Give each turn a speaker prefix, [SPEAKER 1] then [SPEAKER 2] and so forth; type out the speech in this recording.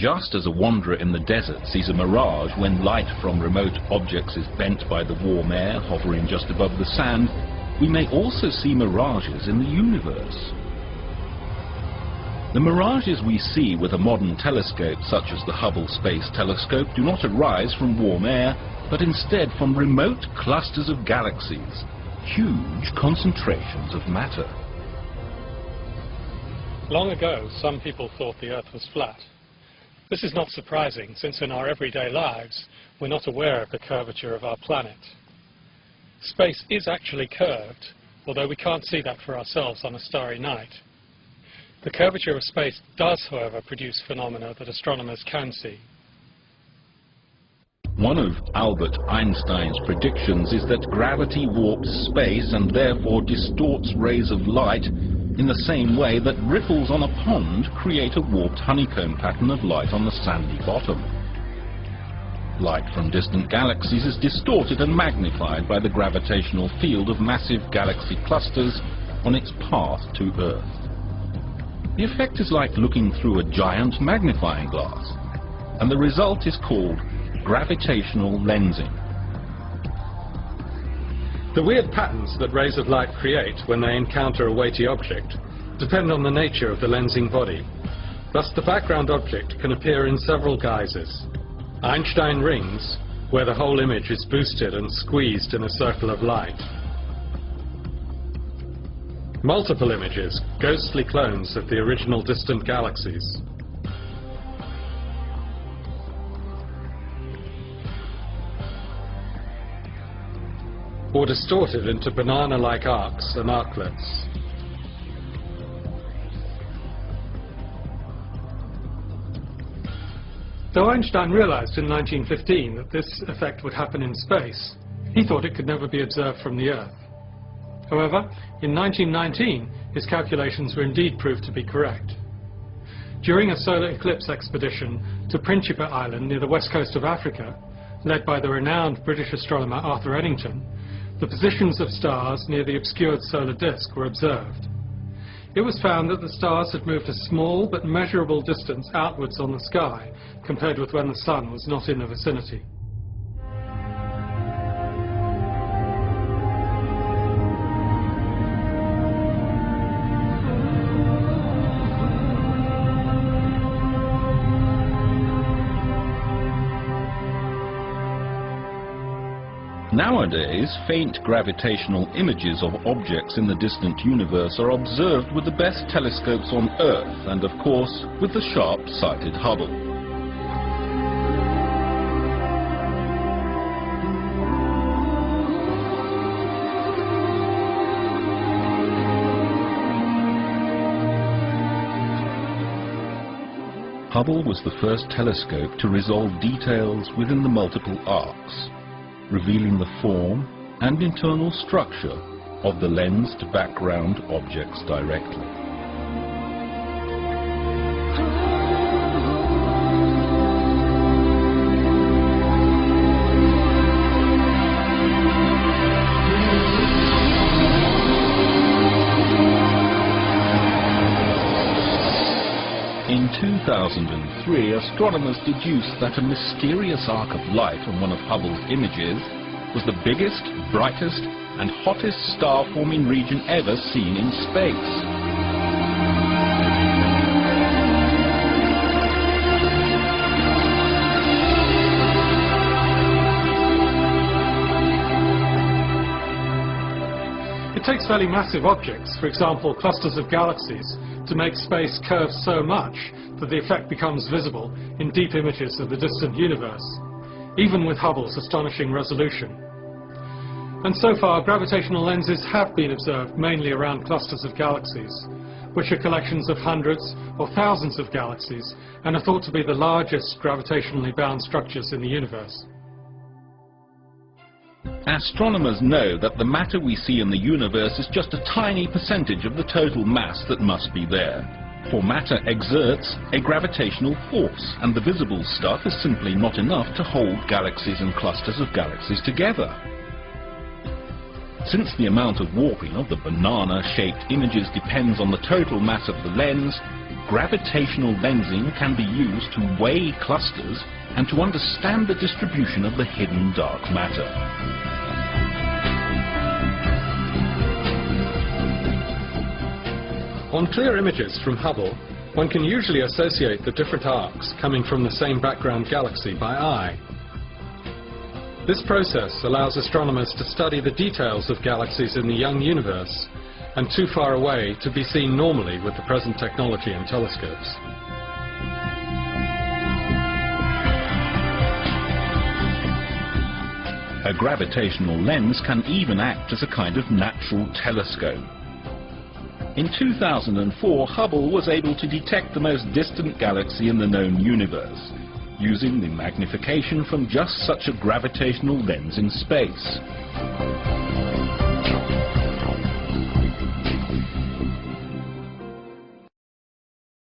[SPEAKER 1] just as a wanderer in the desert sees a mirage when light from remote objects is bent by the warm air hovering just above the sand, we may also see mirages in the universe. The mirages we see with a modern telescope, such as the Hubble Space Telescope, do not arise from warm air, but instead from remote clusters of galaxies, huge concentrations of matter.
[SPEAKER 2] Long ago, some people thought the Earth was flat. This is not surprising, since in our everyday lives, we're not aware of the curvature of our planet. Space is actually curved, although we can't see that for ourselves on a starry night. The curvature of space does, however, produce phenomena that astronomers can see.
[SPEAKER 1] One of Albert Einstein's predictions is that gravity warps space and therefore distorts rays of light in the same way that ripples on a pond create a warped honeycomb pattern of light on the sandy bottom. Light from distant galaxies is distorted and magnified by the gravitational field of massive galaxy clusters on its path to Earth. The effect is like looking through a giant magnifying glass, and the result is called gravitational lensing.
[SPEAKER 2] The weird patterns that rays of light create when they encounter a weighty object depend on the nature of the lensing body. Thus, the background object can appear in several guises. Einstein rings, where the whole image is boosted and squeezed in a circle of light. Multiple images, ghostly clones of the original distant galaxies. Or distorted into banana-like arcs and arclets. Though Einstein realized in 1915 that this effect would happen in space, he thought it could never be observed from the Earth. However, in 1919, his calculations were indeed proved to be correct. During a solar eclipse expedition to Principe Island near the west coast of Africa, led by the renowned British astronomer Arthur Eddington, the positions of stars near the obscured solar disk were observed. It was found that the stars had moved a small but measurable distance outwards on the sky compared with when the sun was not in the vicinity.
[SPEAKER 1] Nowadays, faint gravitational images of objects in the distant universe are observed with the best telescopes on Earth and, of course, with the sharp-sighted Hubble. Hubble was the first telescope to resolve details within the multiple arcs, revealing the form and internal structure of the lensed background objects directly. In 2003, astronomers deduced that a mysterious arc of light on one of Hubble's images was the biggest, brightest, and hottest star-forming region ever seen in space.
[SPEAKER 2] It takes fairly massive objects, for example clusters of galaxies, to make space curve so much that the effect becomes visible in deep images of the distant universe, even with Hubble's astonishing resolution. And so far, gravitational lenses have been observed mainly around clusters of galaxies, which are collections of hundreds or thousands of galaxies and are thought to be the largest gravitationally bound structures in the universe.
[SPEAKER 1] Astronomers know that the matter we see in the universe is just a tiny percentage of the total mass that must be there. For matter exerts a gravitational force, and the visible stuff is simply not enough to hold galaxies and clusters of galaxies together. Since the amount of warping of the banana-shaped images depends on the total mass of the lens, gravitational lensing can be used to weigh clusters and to understand the distribution of the hidden dark matter.
[SPEAKER 2] On clear images from Hubble, one can usually associate the different arcs coming from the same background galaxy by eye. This process allows astronomers to study the details of galaxies in the young universe and too far away to be seen normally with the present technology and telescopes.
[SPEAKER 1] A gravitational lens can even act as a kind of natural telescope. In 2004, Hubble was able to detect the most distant galaxy in the known universe, using the magnification from just such a gravitational lens in space.